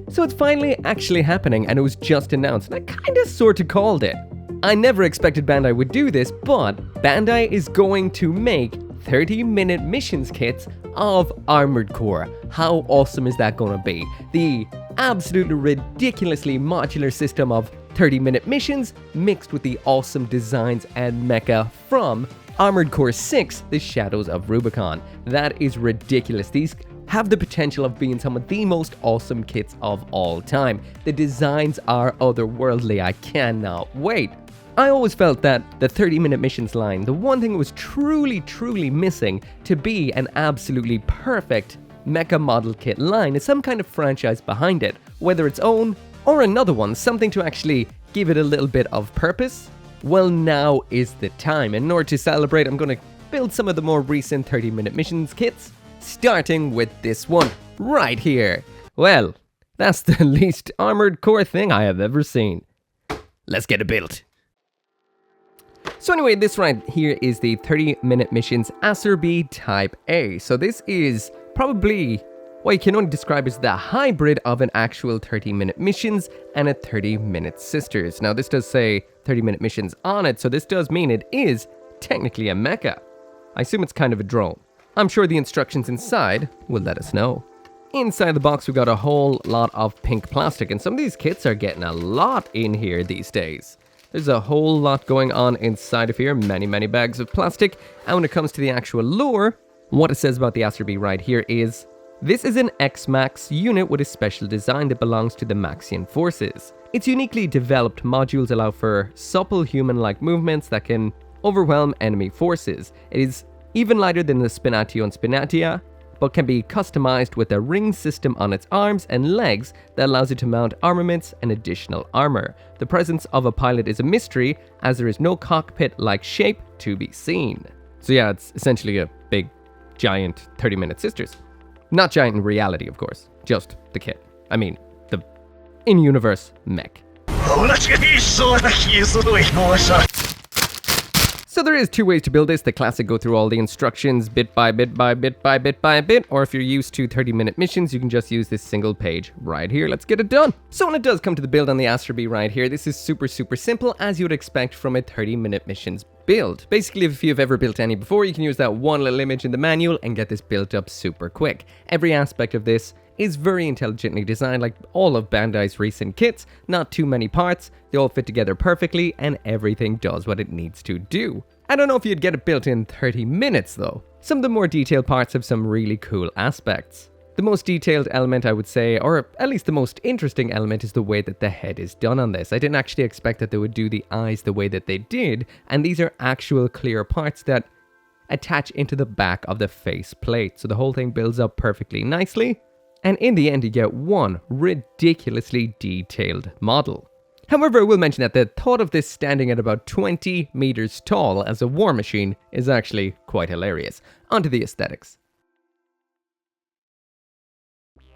So it's finally actually happening, and it was just announced, and I kinda sorta called it. I never expected Bandai would do this, but Bandai is going to make 30-minute missions kits of Armored Core. How awesome is that gonna be? The absolutely ridiculously modular system of 30-minute missions mixed with the awesome designs and mecha from Armored Core 6, The Shadows of Rubicon. That is ridiculous. These have the potential of being some of the most awesome kits of all time. The designs are otherworldly. I cannot wait. I always felt that the 30-minute missions line, the one thing it was truly missing to be an absolutely perfect mecha model kit line is some kind of franchise behind it, whether its own or another one, something to actually give it a little bit of purpose. Well, now is the time. In order to celebrate, I'm going to build some of the more recent 30-minute missions kits, starting with this one right here. Well, that's the least Armored Core thing I have ever seen. Let's get it built. So anyway, this right here is the 30-minute missions Acerbi Type A. So this is probably what you can only describe as the hybrid of an actual 30-minute missions and a 30-minute sisters. Now this does say 30-minute missions on it, so this does mean it is technically a mecha. I assume it's kind of a drone. I'm sure the instructions inside will let us know. Inside the box, we got a whole lot of pink plastic, and some of these kits are getting a lot in here these days. There's a whole lot going on inside of here, many bags of plastic, and when it comes to the actual lore, what it says about the Acerbi right here is, this is an X-Max unit with a special design that belongs to the Maxian forces. Its uniquely developed modules allow for supple human-like movements that can overwhelm enemy forces. It is even lighter than the Spinatio and Spinatia, but can be customized with a ring system on its arms and legs that allows it to mount armaments and additional armor. The presence of a pilot is a mystery, as there is no cockpit-like shape to be seen. So yeah, it's essentially a big, giant 30-minute sisters. Not giant in reality, of course, just the kit. I mean, the in-universe mech. So there is two ways to build this. The classic, go through all the instructions bit by bit, or if you're used to 30-minute missions, you can just use this single page right here. Let's get it done. So when it does come to the build on the Acerbi right here, this is super simple, as you would expect from a 30-minute missions build. Basically, if you've ever built any before, you can use that one little image in the manual and get this built up super quick. Every aspect of this is very intelligently designed, like all of Bandai's recent kits. Not too many parts, they all fit together perfectly, and everything does what it needs to do. I don't know if you'd get it built in 30 minutes though. Some of the more detailed parts have some really cool aspects. The most detailed element, I would say, or at least the most interesting element, is the way that the head is done on this. I didn't actually expect that they would do the eyes the way that they did, and these are actual clear parts that attach into the back of the face plate, so the whole thing builds up perfectly nicely. And in the end, you get one ridiculously detailed model. However, I will mention that the thought of this standing at about 20 meters tall as a war machine is actually quite hilarious. Onto the aesthetics.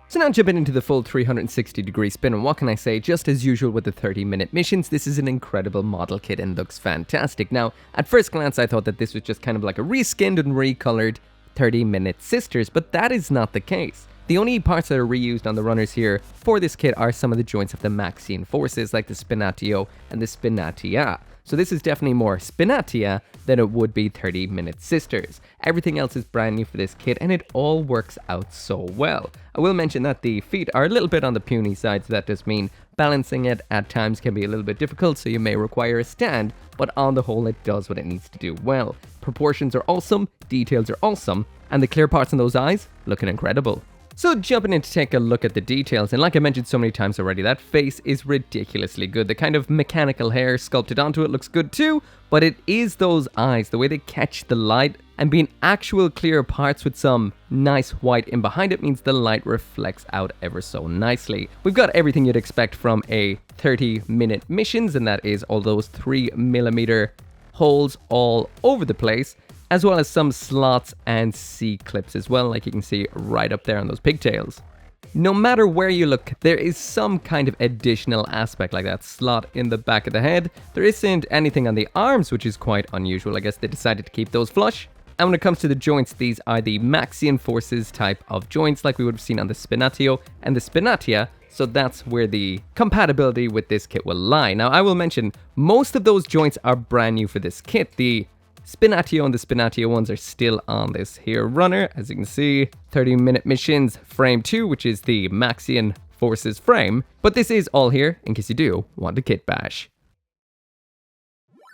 So now jumping into the full 360-degree spin, and what can I say, just as usual with the 30-minute missions, this is an incredible model kit and looks fantastic. Now, at first glance, I thought that this was just kind of like a reskinned and recolored 30-minute sisters, but that is not the case. The only parts that are reused on the runners here for this kit are some of the joints of the Maxian forces, like the Spinatio and the Spinatia. So this is definitely more Spinatia than it would be 30-minute sisters. Everything else is brand new for this kit, and it all works out so well. I will mention that the feet are a little bit on the puny side, so that does mean balancing it at times can be a little bit difficult, so you may require a stand, but on the whole it does what it needs to do well. Proportions are awesome, details are awesome, and the clear parts in those eyes looking incredible. So jumping in to take a look at the details, and like I mentioned so many times already, that face is ridiculously good. The kind of mechanical hair sculpted onto it looks good too, but it is those eyes, the way they catch the light, and being actual clear parts with some nice white in behind it means the light reflects out ever so nicely. We've got everything you'd expect from a 30-minute missions, and that is all those 3mm holes all over the place, as well as some slots and C-clips as well, like you can see right up there on those pigtails. No matter where you look, there is some kind of additional aspect, like that slot in the back of the head. There isn't anything on the arms, which is quite unusual. I guess they decided to keep those flush. And when it comes to the joints, these are the Maxian forces type of joints, like we would have seen on the Spinatio and the Spinatia. So that's where the compatibility with this kit will lie. Now, I will mention most of those joints are brand new for this kit. The Spinatio and the Spinatio ones are still on this here runner. As you can see, 30-minute missions, frame 2, which is the Maxian Forces frame. But this is all here in case you do want a kit bash.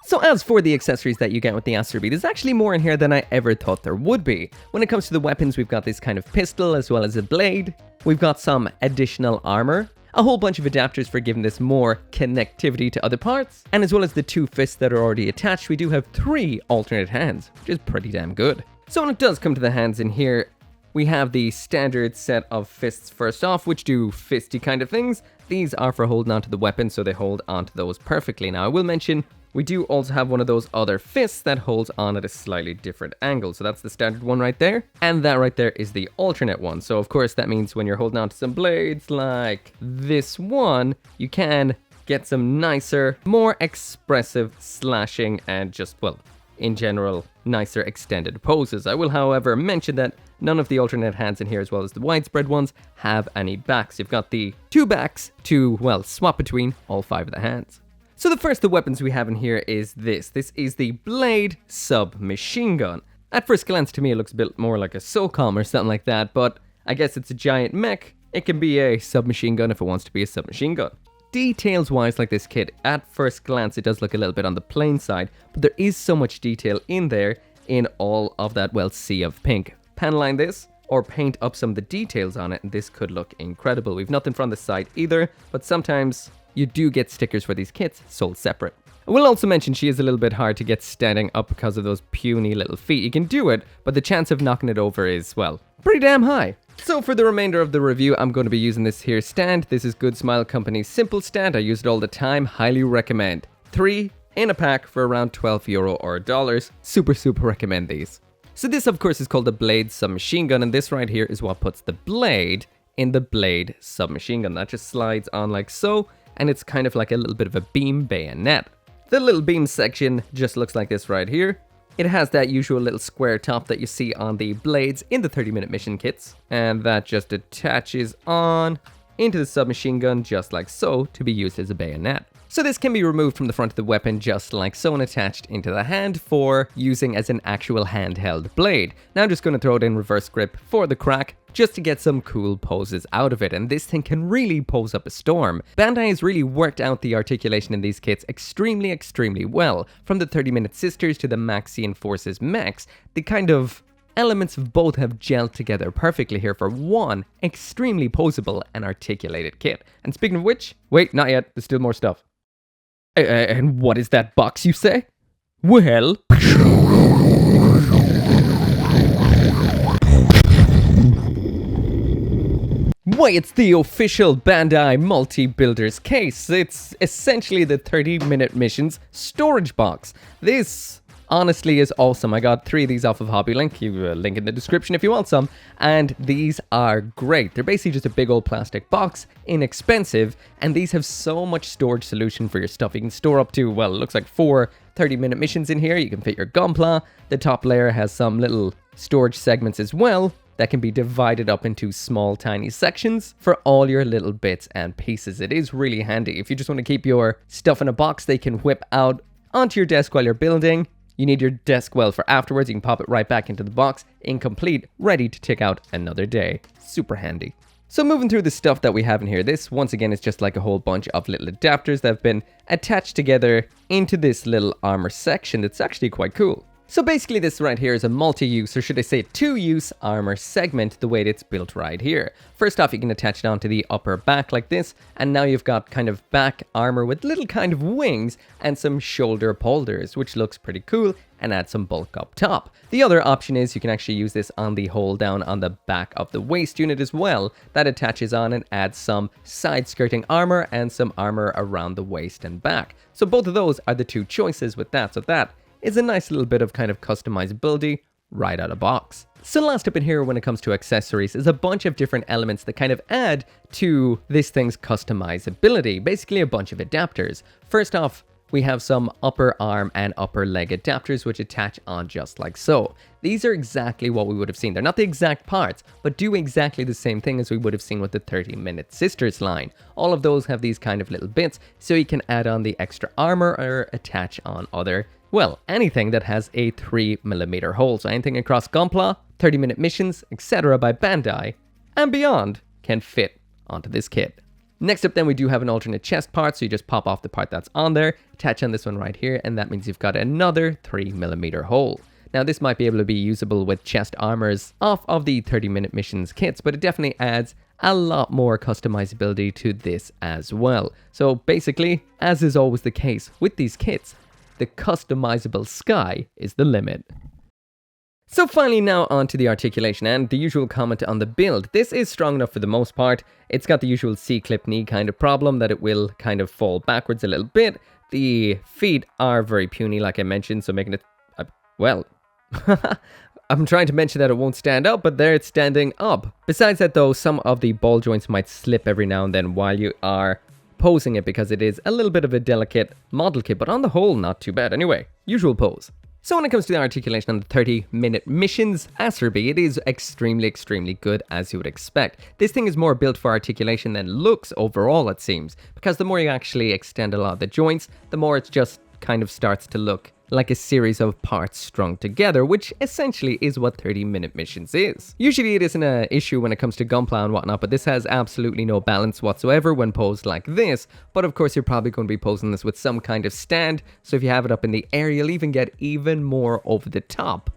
So as for the accessories that you get with the Aster B, there's actually more in here than I ever thought there would be. When it comes to the weapons, we've got this kind of pistol as well as a blade. We've got some additional armor, a whole bunch of adapters for giving this more connectivity to other parts, and as well as the 2 fists that are already attached, we do have 3 alternate hands, which is pretty damn good. So when it does come to the hands in here, we have the standard set of fists first off, which do fisty kind of things. These are for holding onto the weapon, so they hold onto those perfectly. Now, I will mention, we do also have one of those other fists that holds on at a slightly different angle. So that's the standard one right there. And that right there is the alternate one. So of course, that means when you're holding on to some blades like this one, you can get some nicer, more expressive slashing and just, well, in general, nicer extended poses. I will, however, mention that none of the alternate hands in here, as well as the widespread ones, have any backs. You've got the 2 backs to, well, swap between all 5 of the hands. So the first of the weapons we have in here is this. This is the Blade Submachine Gun. At first glance to me it looks a bit more like a SOCOM or something like that, but I guess it's a giant mech. It can be a submachine gun if it wants to be a submachine gun. Details wise, like this kit, at first glance it does look a little bit on the plain side, but there is so much detail in there in all of that, well, sea of pink. Panline this, or paint up some of the details on it, and this could look incredible. We've nothing from the side either, but sometimes you do get stickers for these kits sold separate. I will also mention she is a little bit hard to get standing up because of those puny little feet. You can do it, but the chance of knocking it over is, well, pretty damn high. So for the remainder of the review, I'm going to be using this here stand. This is Good Smile Company's simple stand. I use it all the time. Highly recommend. 3 in a pack for around €12 or $. Super recommend these. So this, of course, is called the Blade Submachine Gun, and this right here is what puts the blade in the Blade Submachine Gun. That just slides on like so, and it's kind of like a little bit of a beam bayonet. The little beam section just looks like this right here. It has that usual little square top that you see on the blades in the 30-minute mission kits, and that just attaches on into the submachine gun just like so to be used as a bayonet. So this can be removed from the front of the weapon just like so and attached into the hand for using as an actual handheld blade. Now I'm just going to throw it in reverse grip for the crack just to get some cool poses out of it, and this thing can really pose up a storm. Bandai has really worked out the articulation in these kits extremely well. From the 30-minute sisters to the Maxian Forces mechs, the kind of elements of both have gelled together perfectly here for one extremely poseable and articulated kit. And speaking of which, wait, not yet, there's still more stuff. And what is that box, you say? Well, why, it's the official Bandai multi-builders case. It's essentially the 30-minute missions storage box. This honestly is awesome. I got 3 of these off of HobbyLink. You link in the description if you want some. And these are great. They're basically just a big old plastic box, inexpensive, and these have so much storage solution for your stuff. You can store up to, well, it looks like 4 30-minute missions in here. You can fit your gunpla. The top layer has some little storage segments as well that can be divided up into small, tiny sections for all your little bits and pieces. It is really handy. If you just want to keep your stuff in a box, they can whip out onto your desk while you're building. You need your desk well for afterwards. You can pop it right back into the box, incomplete, ready to tick out another day. Super handy. So moving through the stuff that we have in here, this once again is just like a whole bunch of little adapters that have been attached together into this little armor section. That's actually quite cool. So basically this right here is a multi-use, or should I say 2-use armor segment, the way it's built right here. First off, you can attach it onto the upper back like this, and now you've got kind of back armor with little kind of wings and some shoulder holders, which looks pretty cool and adds some bulk up top. The other option is you can actually use this on the hold down on the back of the waist unit as well. That attaches on and adds some side skirting armor and some armor around the waist and back. So both of those are the 2 choices with that. So that is a nice little bit of kind of customizability right out of box. So last up in here when it comes to accessories is a bunch of different elements that kind of add to this thing's customizability. Basically a bunch of adapters. First off, we have some upper arm and upper leg adapters which attach on just like so. These are exactly what we would have seen. They're not the exact parts, but do exactly the same thing as we would have seen with the 30-minute Sisters line. All of those have these kind of little bits, so you can add on the extra armor or attach on other, well, anything that has a 3mm hole. So anything across Gunpla, 30-minute missions, etc. by Bandai, and beyond can fit onto this kit. Next up then we do have an alternate chest part, so you just pop off the part that's on there, attach on this one right here, and that means you've got another 3mm hole. Now this might be able to be usable with chest armors off of the 30-minute missions kits, but it definitely adds a lot more customizability to this as well. So basically, as is always the case with these kits, the customizable sky is the limit. So finally now onto the articulation and the usual comment on the build. This is strong enough for the most part. It's got the usual C-clip knee kind of problem that it will kind of fall backwards a little bit. The feet are very puny like I mentioned, so making it, well, I'm trying to mention that it won't stand up, but there it's standing up. Besides that though, some of the ball joints might slip every now and then while you are posing it because it is a little bit of a delicate model kit, but on the whole, not too bad. Anyway, usual pose. So when it comes to the articulation on the 30-minute missions, Acerby, it is extremely good as you would expect. This thing is more built for articulation than looks overall it seems, because the more you actually extend a lot of the joints, the more it just kind of starts to look like a series of parts strung together, which essentially is what 30-minute missions is. Usually it isn't an issue when it comes to gunpla and whatnot, but this has absolutely no balance whatsoever when posed like this. But of course you're probably going to be posing this with some kind of stand, so if you have it up in the air, you'll even get even more over the top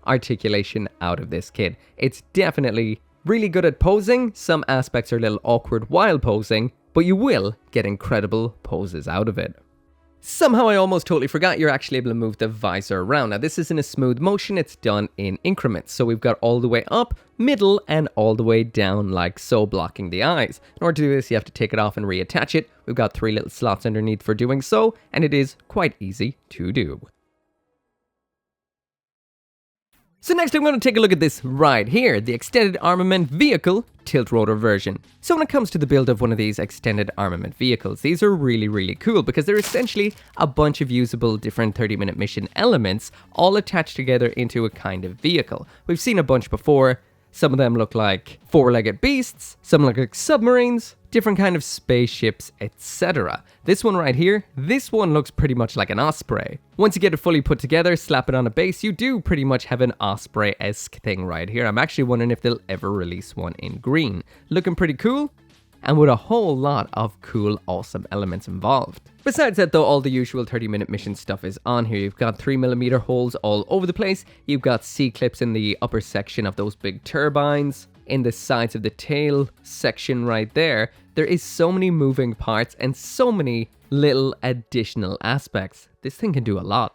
articulation out of this kit. It's definitely really good at posing. Some aspects are a little awkward while posing, but you will get incredible poses out of it. Somehow I almost totally forgot you're actually able to move the visor around. Now this isn't a smooth motion, it's done in increments. So we've got all the way up, middle, and all the way down like so, blocking the eyes. In order to do this, you have to take it off and reattach it. We've got 3 little slots underneath for doing so, and it is quite easy to do. So next I'm going to take a look at this right here, the Extended Armament Vehicle Tilt Rotor version. So when it comes to the build of one of these extended armament vehicles, these are really cool because they're essentially a bunch of usable different 30-minute mission elements all attached together into a kind of vehicle. We've seen a bunch before. Some of them look like 4-legged beasts, some look like submarines, different kind of spaceships, etc. This one right here, this one looks pretty much like an osprey. Once you get it fully put together, slap it on a base, you do pretty much have an osprey-esque thing right here. I'm actually wondering if they'll ever release one in green. Looking pretty cool, and with a whole lot of cool, awesome elements involved. Besides that though, all the usual 30-minute mission stuff is on here. You've got 3mm holes all over the place. You've got C-clips in the upper section of those big turbines. In the sides of the tail section right there. There is so many moving parts and so many little additional aspects. This thing can do a lot.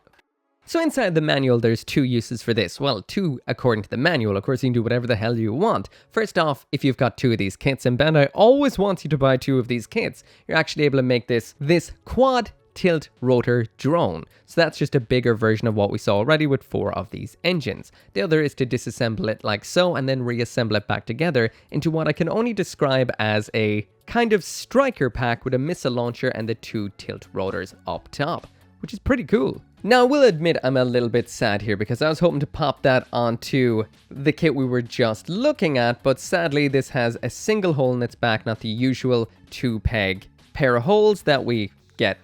So inside the manual, there's 2 uses for this. Well, 2 according to the manual. Of course, you can do whatever the hell you want. First off, if you've got 2 of these kits, and Bandai always wants you to buy 2 of these kits, you're actually able to make this quad tilt rotor drone. So that's just a bigger version of what we saw already with 4 of these engines. The other is to disassemble it like so and then reassemble it back together into what I can only describe as a kind of striker pack with a missile launcher and the 2 tilt rotors up top, which is pretty cool. Now, I will admit I'm a little bit sad here because I was hoping to pop that onto the kit we were just looking at, but sadly this has a single hole in its back, not the usual 2-peg pair of holes that we get,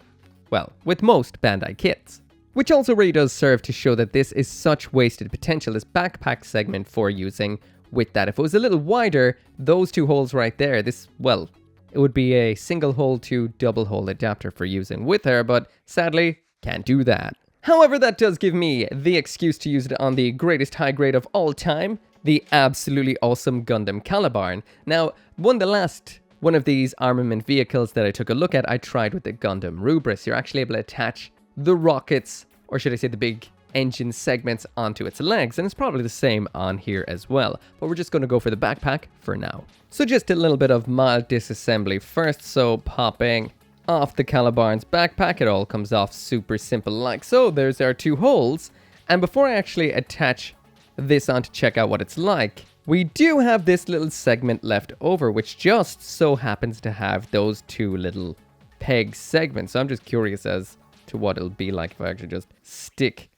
well, with most Bandai kits. Which also really does serve to show that this is such wasted potential, this backpack segment for using with that. If it was a little wider, those 2 holes right there, this, well, it would be a single hole to double hole adapter for using with her, but sadly, can't do that. However, that does give me the excuse to use it on the greatest high grade of all time, the absolutely awesome Gundam Calibarn. Now, the last one of these armament vehicles that I took a look at, I tried with the Gundam Rubris. You're actually able to attach the rockets, or should I say the big engine segments, onto its legs, and it's probably the same on here as well. But we're just going to go for the backpack for now. So just a little bit of mild disassembly first, so popping off the Calibarn's backpack, it all comes off super simple like so. There's our 2 holes, and before I actually attach this on to check out what it's like, we do have this little segment left over, which just so happens to have those 2 little peg segments. So I'm just curious as to what it'll be like if I actually just stick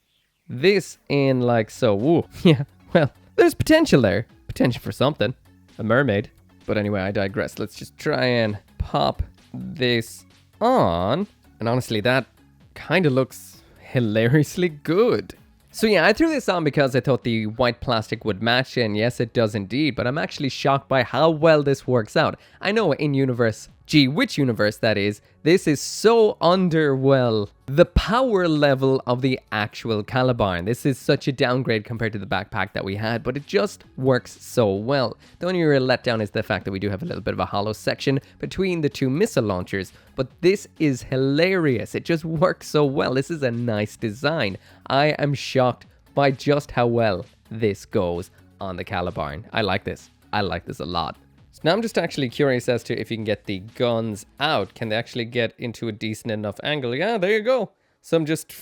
this in like so. Ooh, yeah, well, there's potential there. Potential for something. A mermaid. But anyway, I digress. Let's just try and pop this on. And honestly, that kind of looks hilariously good. So yeah, I threw this on because I thought the white plastic would match, and yes, it does indeed, but I'm actually shocked by how well this works out. I know in universe, which universe that is, this is so under, the power level of the actual Caliban. This is such a downgrade compared to the backpack that we had, but it just works so well. The only real letdown is the fact that we do have a little bit of a hollow section between the two missile launchers, but this is hilarious. It just works so well. This is a nice design. I am shocked by just how well this goes on the Caliban. I like this. I like this a lot. So now I'm just actually curious as to if you can get the guns out. Can they actually get into a decent enough angle? Yeah, there you go. Some just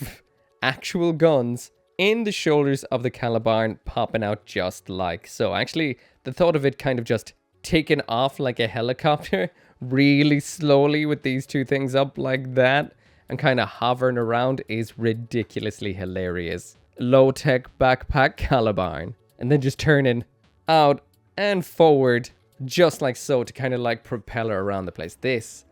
actual guns in the shoulders of the Caliban popping out just like so. Actually, the thought of it kind of just taking off like a helicopter really slowly with these two things up like that and kind of hovering around is ridiculously hilarious. Low-tech backpack Caliban. And then just turning out and forward just like so to kind of like propel her around the place. This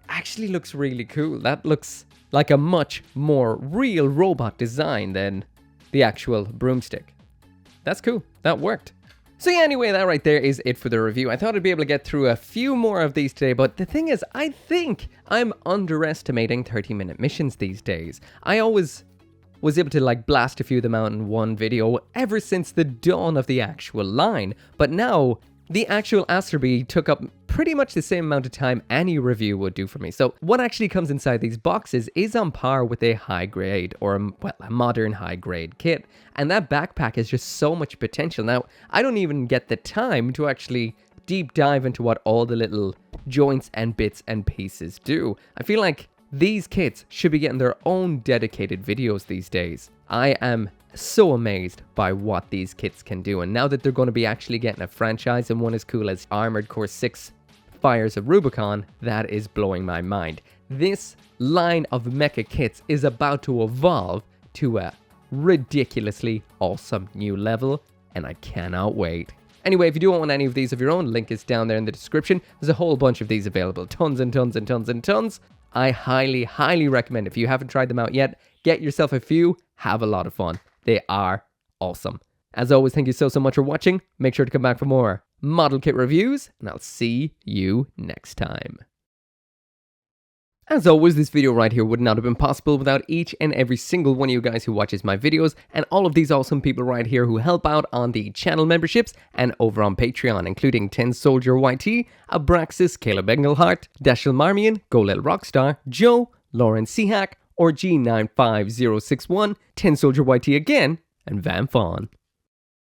actually looks really cool. That looks like a much more real robot design than the actual broomstick. That's cool. That worked. So yeah, anyway, that right there is it for the review. I thought I'd be able to get through a few more of these today, but the thing is, I think I'm underestimating 30-minute missions these days. I always was able to like blast a few of them out in one video ever since the dawn of the actual line, but now the actual Asterby took up pretty much the same amount of time any review would do for me. So what actually comes inside these boxes is on par with a high grade or a modern high grade kit. And that backpack has just so much potential. Now, I don't even get the time to actually deep dive into what all the little joints and bits and pieces do. I feel like these kits should be getting their own dedicated videos these days. I am so amazed by what these kits can do, and now that they're going to be actually getting a franchise and one as cool as Armored Core 6 Fires of Rubicon, that is blowing my mind. This line of mecha kits is about to evolve to a ridiculously awesome new level, and I cannot wait. Anyway, if you do want any of these of your own, link is down there in the description. There's a whole bunch of these available, tons and tons and tons and tons. I highly, highly recommend, if you haven't tried them out yet, get yourself a few, have a lot of fun. They are awesome. As always, thank you so much for watching. Make sure to come back for more model kit reviews, and I'll see you next time. As always, this video right here would not have been possible without each and every single one of you guys who watches my videos, and all of these awesome people right here who help out on the channel memberships and over on Patreon, including 10 Soldier YT, Abraxas, Caleb Engelhart, Dashel Marmion, Go Little Rockstar, Joe, Lauren Seahack, or G95061, 10 Soldier YT again, and Van Fawn.